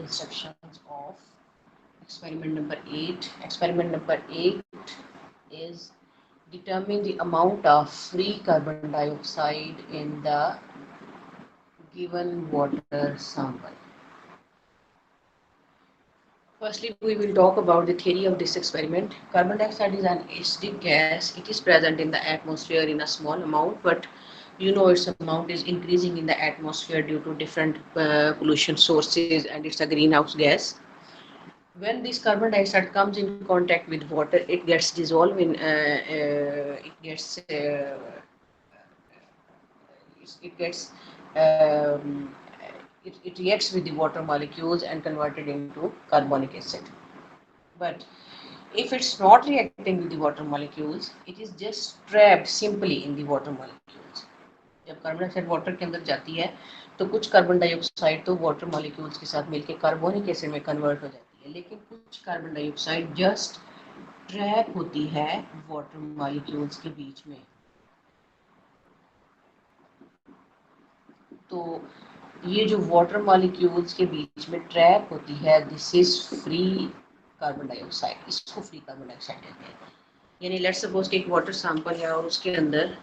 instructions of experiment number 8. Experiment number 8 is determine the amount of free carbon dioxide in the given water sample. Firstly, we will talk about the theory of this experiment. Carbon dioxide is an acidic gas. It is present in the atmosphere in a small amount, but you know its amount is increasing in the atmosphere due to different pollution sources, and it's a greenhouse gas. When this carbon dioxide comes in contact with water, it gets dissolved in it gets it reacts with the water molecules and converted into carbonic acid. But if it's not reacting with the water molecules, it is just trapped simply in the water molecules. जब carbon dioxide water के अंदर जाती है तो कुछ carbon dioxide तो water molecules के साथ मिलकर कार्बोनिक एसिड में कन्वर्ट हो जाती है, लेकिन कुछ कार्बन डाइऑक्साइड जस्ट ट्रैप होती है वाटर मॉलिक्यूल्स के बीच में। तो ये जो वाटर मॉलिक्यूल्स के बीच में ट्रैप होती है, this is free carbon dioxide. इसको फ्री कार्बन डाइऑक्साइड कहते हैं। यानी लेट्स सपोज कि एक वाटर सैंपल है और उसके अंदर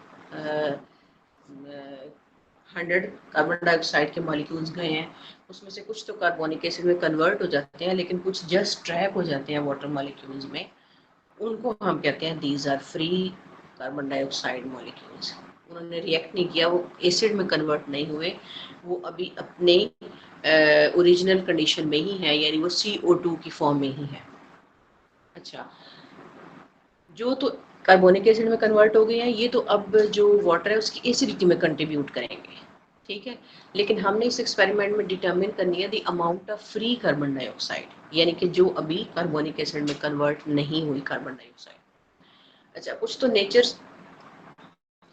100 कार्बन डाइऑक्साइड के मॉलिक्यूल्स गए हैं, उसमें से कुछ तो कार्बोनिक एसिड में कन्वर्ट हो जाते हैं, लेकिन कुछ जस्ट ट्रैप हो जाते हैं वाटर मॉलिक्यूल्स में। उनको हम कहते हैं these are free carbon dioxide molecules. उन्होंने रिएक्ट नहीं किया, वो एसिड में कन्वर्ट नहीं हुए, वो अभी अपने ओरिजिनल कंडीशन में ही है, यानी वो CO2 की फॉर्म में ही है। अच्छा, जो तो कार्बोनिक एसिड में कन्वर्ट हो गए हैं, ये तो अब जो वाटर है उसकी एसिडिटी में कंट्रीब्यूट करेंगे, ठीक है। लेकिन हमने इस एक्सपेरिमेंट में डिटरमिन करनी है the amount of free carbon dioxide, यानी कि जो अभी कार्बोनिक एसिड में कन्वर्ट नहीं हुई कार्बन डाइऑक्साइड। अच्छा, कुछ तो नेचर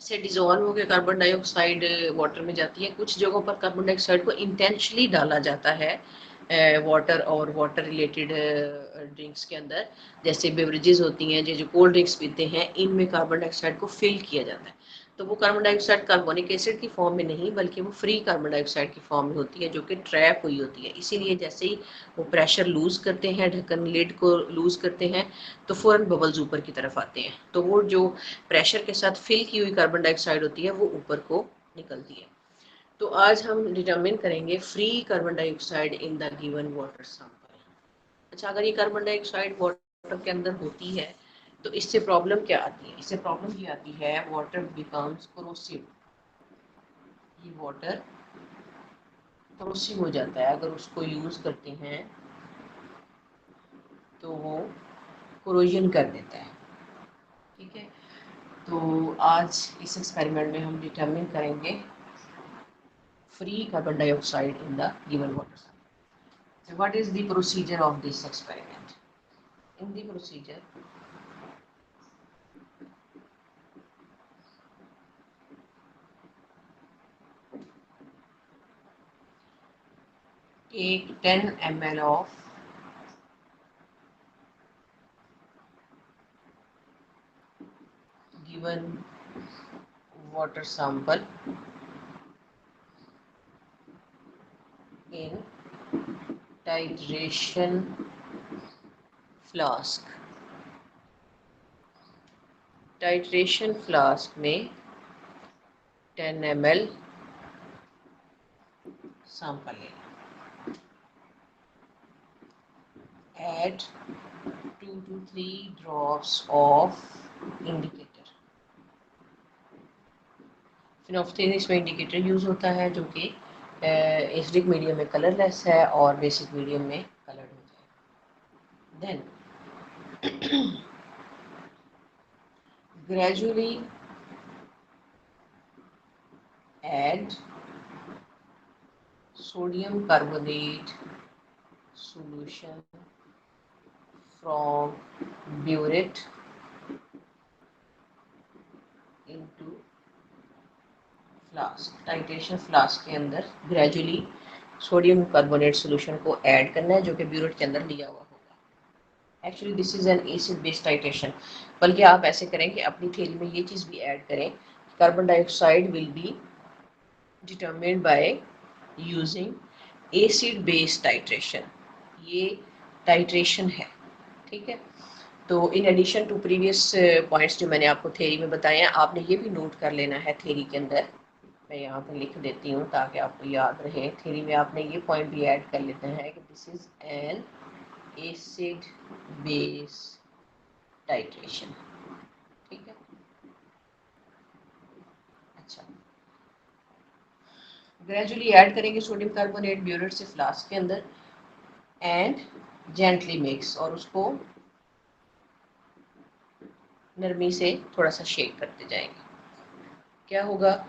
से डिजोल्व होकर कार्बन डाइऑक्साइड वाटर में जाती है, कुछ जगहों पर कार्बन डाइऑक्साइड को इंटेंशनली डाला जाता है वाटर और वाटर रिलेटेड ड्रिंक्स के अंदर। जैसे बेवरेजेस होती हैं, जो कोल्ड ड्रिंक्स पीते हैं, इनमें कार्बन डाइऑक्साइड को फिल किया जाता है। तो वो कार्बन डाइऑक्साइड कार्बोनिक एसिड की फॉर्म में नहीं, बल्कि वो फ्री कार्बन डाइऑक्साइड की फॉर्म में होती है, जो कि ट्रैप हुई होती है। इसीलिए जैसे ही वो प्रेशर लूज करते हैं, ढक्कन लिड को लूज करते हैं, तो फौरन बबल्स ऊपर की तरफ आते हैं। तो वो जो प्रेशर के साथ फिल की हुई कार्बन डाइऑक्साइड होती है वो ऊपर को निकलती है। तो आज हम डिटरमिन करेंगे free carbon dioxide in the given water sample. अच्छा, अगर ये कार्बन डाइऑक्साइड वाटर के अंदर होती है तो इससे प्रॉब्लम क्या आती है? इससे प्रॉब्लम ये आती है वाटर बिकम्स कोरोसिव। ये वाटर कोरोसिव हो जाता है, अगर उसको यूज करते हैं तो वो कोरोजन कर देता है, ठीक है। तो आज इस एक्सपेरिमेंट में हम डिटरमिन करेंगे free carbon dioxide in the given water sample. So what is the procedure of this experiment? In the procedure, take 10 ml of given water sample in titration flask. Titration flask में 10 ml sample लेना। Add 2 to 3 drops of indicator. फिनोफ्थेन इसमें indicator use होता है, जो कि acidic medium में colourless है और बेसिक मीडियम में कलर्ड हो जाएगा। Then gradually add sodium carbonate solution from burette into flask. Titration flask के अंदर ग्रेजुअली सोडियम कार्बोनेट सॉल्यूशन को ऐड करना है, जो कि ब्यूरेट के अंदर लिया हुआ होगा। Actually this is an acid based titration. बल्कि आप ऐसे करें कि अपनी थ्योरी में ये चीज़ भी ऐड करें, carbon dioxide will be determined by using acid base titration, ये टाइट्रेशन है, ठीक है। तो in addition to previous points जो मैंने आपको थ्योरी में बताए हैं, आपने ये भी नोट कर लेना है थ्योरी के अंदर। मैं यहाँ पर लिख देती हूँ ताकि आपको याद रहे। थ्योरी में आपने ये पॉइंट भी ऐड कर लेते हैं कि this is an acid base titration, ठीक है। अच्छा, ग्रेजुअली ऐड करेंगे सोडियम कार्बोनेट ब्यूरेट से फ्लास्क के अंदर एंड जेंटली मिक्स, और उसको नरमी से थोड़ा सा शेक करते जाएंगे। क्या होगा,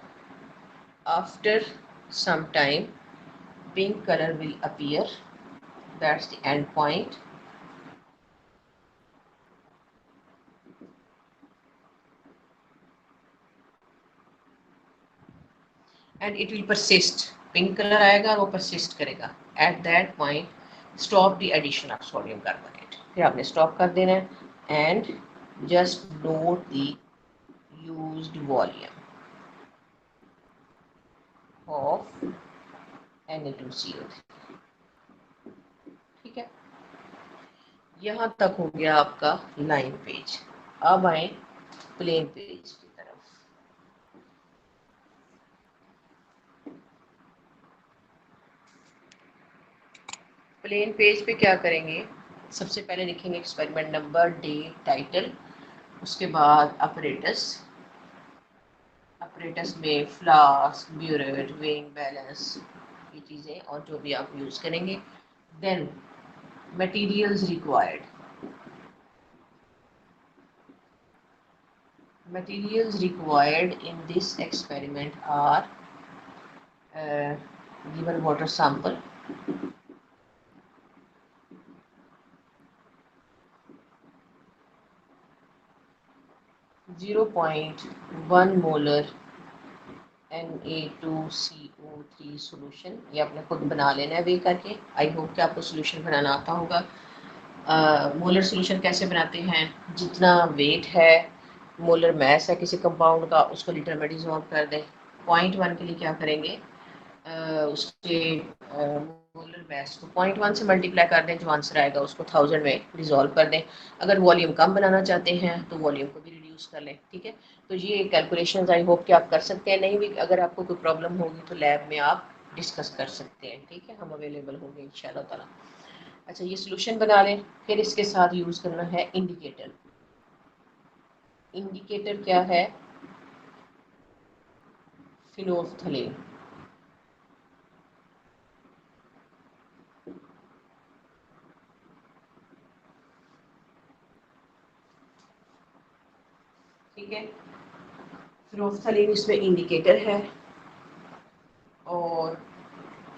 after some time pink color will appear, that's the end point, and it will persist, pink color आएगा और वो persist करेगा। at that point stop the addition of sodium carbonate, फिर आपने stop कर देना है and just note the used volume of Na2CO3, ठीक है। यहाँ तक हो गया आपका लाइन पेज। अब आए प्लेन पेज की तरफ। प्लेन पेज पे क्या करेंगे, सबसे पहले लिखेंगे एक्सपेरिमेंट नंबर, डेट, टाइटल, उसके बाद अपरेटस, अपरेटस में फ्लास्क, ब्यूरेट, वेइंग बैलेंस, ये चीज़ें और जो भी आप यूज़ करेंगे। Then materials required, materials required in this experiment are given water sample, 0.1 molar Na2CO3 solution. ये आपने खुद बना लेना है वे करके। आई होप कि आपको सोल्यूशन बनाना आता होगा। मोलर सोल्यूशन कैसे बनाते हैं, जितना वेट है, मोलर मैस है किसी कंपाउंड का, उसको लीटर में डिसॉल्व कर दें। 0.1 के लिए क्या करेंगे, उसके मोलर मैस को 0.1 से मल्टीप्लाई कर दें, जो आंसर आएगा उसको 1000 में डिसॉल्व कर दें। अगर वॉल्यूम कम बनाना चाहते हैं तो वॉल्यूम को भी रिड्यूस कर लें, ठीक है। तो ये कैलकुलेशंस आई होप कि आप कर सकते हैं। नहीं भी अगर आपको कोई प्रॉब्लम होगी तो लैब में आप डिस्कस कर सकते हैं, ठीक है। हम अवेलेबल होंगे इंशाल्लाह ताला। अच्छा, ये सोल्यूशन बना लें। फिर इसके साथ यूज़ करना है इंडिकेटर। इंडिकेटर क्या है, फिनोल्फथलीन, ठीक है। फिनोल्फथलीन इसमें इंडिकेटर है। और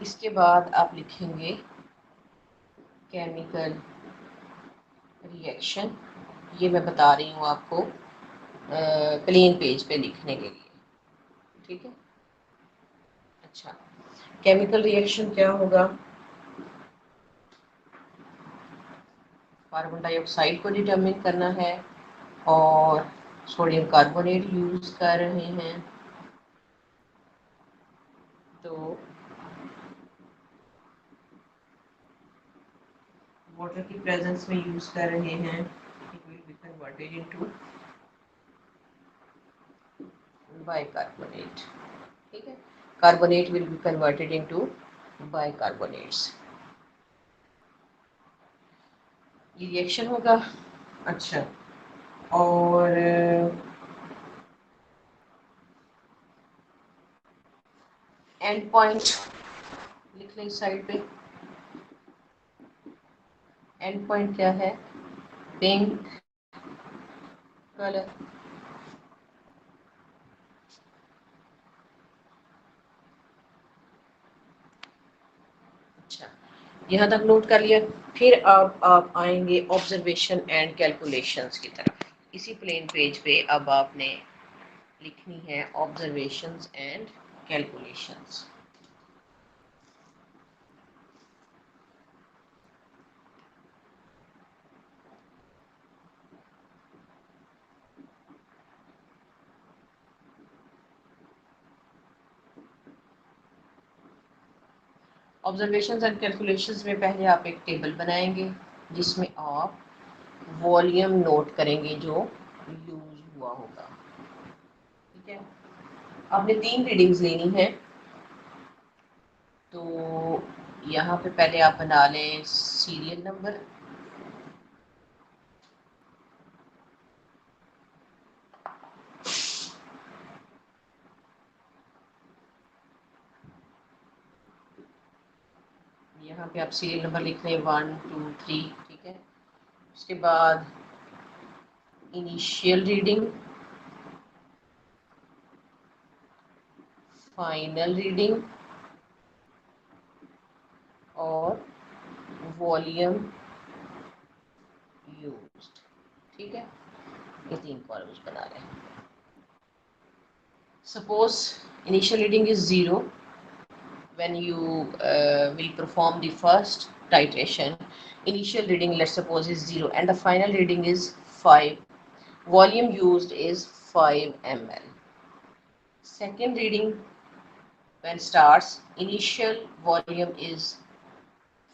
इसके बाद आप लिखेंगे केमिकल रिएक्शन। ये मैं बता रही हूँ आपको प्लेन पेज पे लिखने के लिए, ठीक है। अच्छा, केमिकल रिएक्शन क्या होगा, कार्बन डाइऑक्साइड को डिटरमिन करना है और सोडियम कार्बोनेट यूज कर रहे हैं, तो वाटर की प्रेजेंस में यूज कर रहे हैं। It will be converted into bicarbonate, ठीक है। Carbonate will be converted into bicarbonates, ये रिएक्शन होगा। अच्छा, और एंड पॉइंट लिख लें इस साइड पे। एंड पॉइंट क्या है, पिंक कलर, अच्छा, यहाँ तक नोट कर लिया। फिर अब आप आएंगे ऑब्जर्वेशन एंड कैलकुलेशंस की तरफ। इसी प्लेन पेज पे अब आपने लिखनी है observations and calculations. Observations and calculations में पहले आप एक टेबल बनाएंगे जिसमें आप वॉल्यूम नोट करेंगे जो यूज हुआ होगा। ठीक है, आपने 3 रीडिंग्स लेनी है। तो यहाँ पे पहले आप बना लें सीरियल नंबर। यहाँ पे आप सीरियल नंबर लिख लें 1 2 3। ठीक है, उसके बाद इनिशियल रीडिंग, फाइनल रीडिंग और वॉल्यूम यूज्ड। ठीक है, ये 3 कॉलम्स बना लें। Suppose initial reading is 0 when you will perform the first titration. Initial reading, let's suppose, is 0 and the final reading is 5. Volume used is 5 ml. Second reading, when starts, initial volume is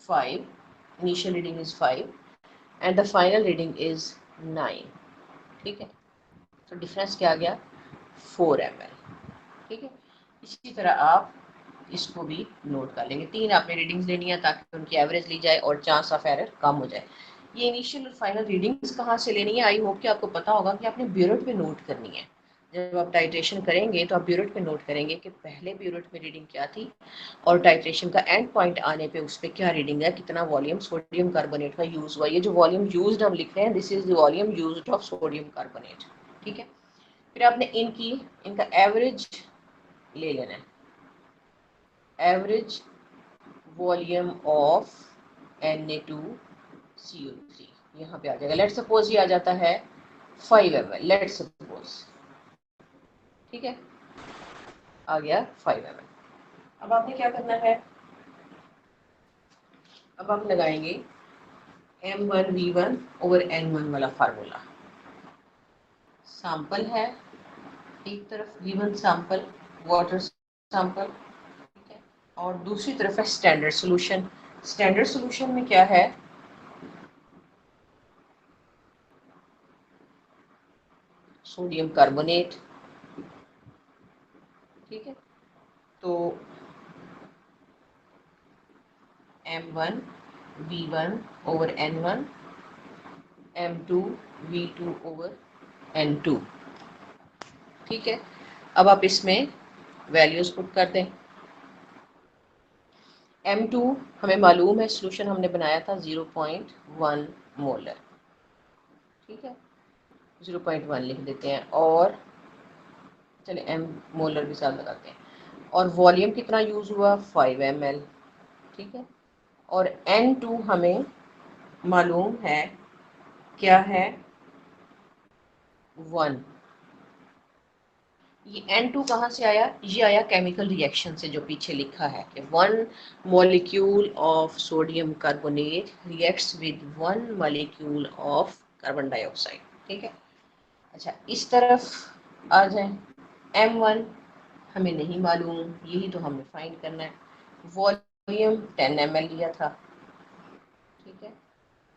5, initial reading is 5 and the final reading is 9. ठीक है, तो difference क्या आ गया 4 ml। ठीक है, इसी तरह आप इसको भी नोट कर लेंगे। 3 आपने रीडिंग्स लेनी है ताकि उनकी एवरेज ली जाए और चांस ऑफ एरर कम हो जाए। ये इनिशियल और फाइनल रीडिंग्स कहाँ से लेनी है, आई होप कि आपको पता होगा कि आपने ब्यूरेट पे नोट करनी है। जब आप टाइट्रेशन करेंगे तो आप ब्यूरेट पे नोट करेंगे कि पहले ब्यूरेट में रीडिंग क्या थी और टाइट्रेशन का एंड पॉइंट आने पे उस पर क्या रीडिंग है, कितना वॉल्यूम सोडियम कार्बोनेट का यूज हुआ। ये जो वॉल्यूम यूज्ड हम लिख रहे हैं, this is the volume used of sodium carbonate. ठीक है, फिर आपने इनका एवरेज ले लेना है, एवरेज वॉल्यूम ऑफ Na2CO3 यहाँ पे आ जाएगा। लेट सपोज ये आ जाता है 5 ml, लेट सपोज। ठीक है, आ गया 5 ml। अब आपने क्या करना है, अब आप लगाएंगे M1V1 ओवर N1 वाला फार्मूला। सैंपल है एक तरफ, V1 सैंपल वाटर सैंपल, ठीक है, और दूसरी तरफ है स्टैंडर्ड सॉल्यूशन। स्टैंडर्ड सॉल्यूशन में क्या है, सोडियम कार्बोनेट। ठीक है, तो M1 V1 over N1, M2 V2 over N2। ठीक है, अब आप इसमें वैल्यूज पुट कर दें। M2 हमें मालूम है, सोल्यूशन हमने बनाया था 0.1 मोलर। ठीक है, 0.1 लिख देते हैं और चले M मोलर के साथ लगाते हैं। और वॉल्यूम कितना यूज हुआ 5 ml। ठीक है, और N2 हमें मालूम है क्या है 1। ये N2 कहाँ से आया, ये आया केमिकल रिएक्शन से, जो पीछे लिखा है कि 1 molecule of sodium carbonate reacts with 1 molecule of carbon dioxide. ठीक है, अच्छा इस तरफ आ जाए, M1 हमें नहीं मालूम, यही तो हमें फाइंड करना है। वॉल्यूम 10 ml लिया था। ठीक है,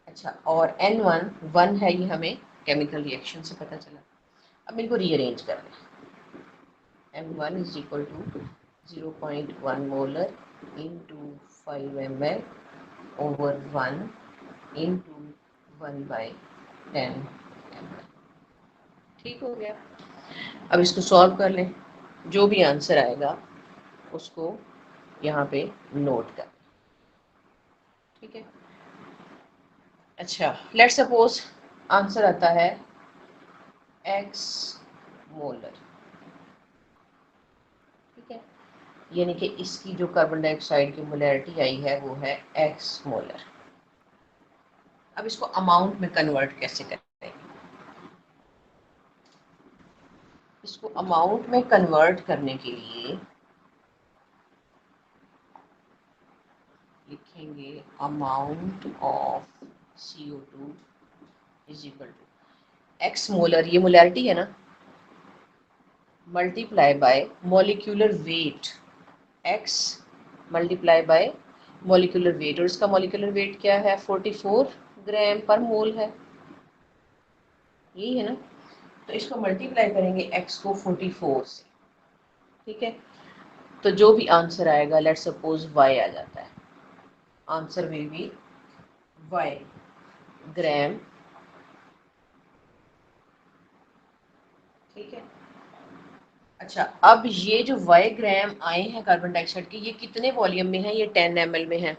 अच्छा और N1 1 है, ये हमें केमिकल रिएक्शन से पता चला। अब इनको रीअरेंज कर लें। M1 is equal to 0.1 molar into 5 ml over 1 into 1 by 10 ml। ठीक हो गया, अब इसको सॉल्व कर लें, जो भी आंसर आएगा उसको यहाँ पे नोट कर। ठीक है, अच्छा लेट सपोज आंसर आता है x मोलर। ठीक है, यानी कि इसकी जो कार्बन डाइऑक्साइड की मोलैरिटी आई है वो है x मोलर। अब इसको अमाउंट में कन्वर्ट कैसे करें, इसको अमाउंट में कन्वर्ट करने के लिए लिखेंगे amount of CO2 is equal to x molar, ये मोलैरिटी है ना, multiply by molecular weight x multiply by molecular weight, और इसका मॉलिक्यूलर वेट क्या है 44 ग्राम पर मोल है, यही है ना। तो इसको मल्टीप्लाई करेंगे x को 44 से, ठीक है। तो जो भी आंसर आएगा, लेट्स सपोज y आ जाता है, आंसर विल बी y ग्राम, ठीक है। अच्छा, अब ये जो y ग्राम आए हैं कार्बन डाइऑक्साइड के, ये कितने वॉल्यूम में है, ये 10 ml में है।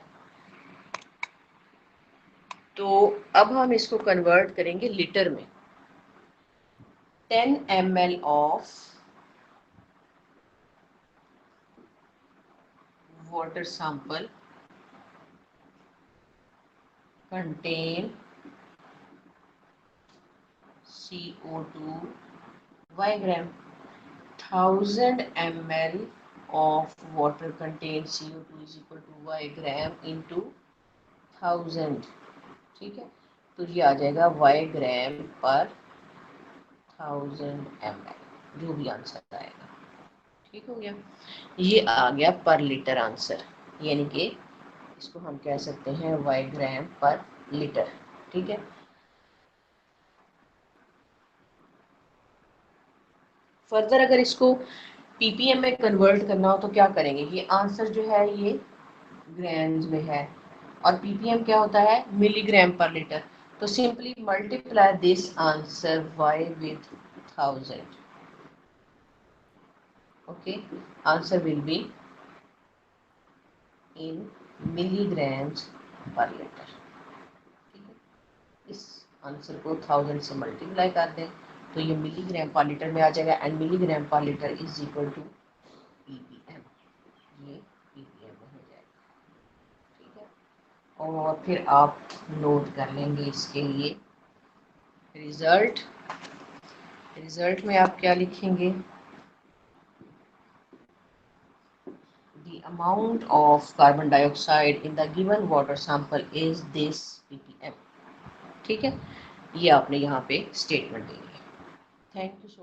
तो अब हम इसको कन्वर्ट करेंगे लीटर में। 10 ml of water sample contain CO2 y gram, 1000 ml of water contains CO2 is equal to y gram into 1000, ठीक है। तो ये आ जाएगा y ग्राम पर 1000 ml, जो भी आंसर आएगा, ठीक हो गया। ये आ गया पर लीटर आंसर, यानी कि इसको हम कह सकते हैं y ग्राम पर लीटर, ठीक है। फर्दर अगर इसको पीपीएम में कन्वर्ट करना हो तो क्या करेंगे, ये आंसर जो है ये ग्राम्स में है, और पीपीएम क्या होता है, मिलीग्राम पर लीटर। तो simply multiply this answer y with 1000, okay. Answer will be in milligrams पर लीटर, ठीक है। इस आंसर को 1000 से मल्टीप्लाई कर दें तो ये मिलीग्राम पर लीटर में आ जाएगा, एंड मिलीग्राम पर litre is equal to ppm, ये पीपीएम में हो जाएगा, ठीक है। और फिर आप नोट कर लेंगे इसके लिए रिजल्ट। रिजल्ट में आप क्या लिखेंगे, the amount of carbon dioxide in the given water sample is this ppm, ठीक है। ये आपने यहाँ पे स्टेटमेंट देनी है। Thank you so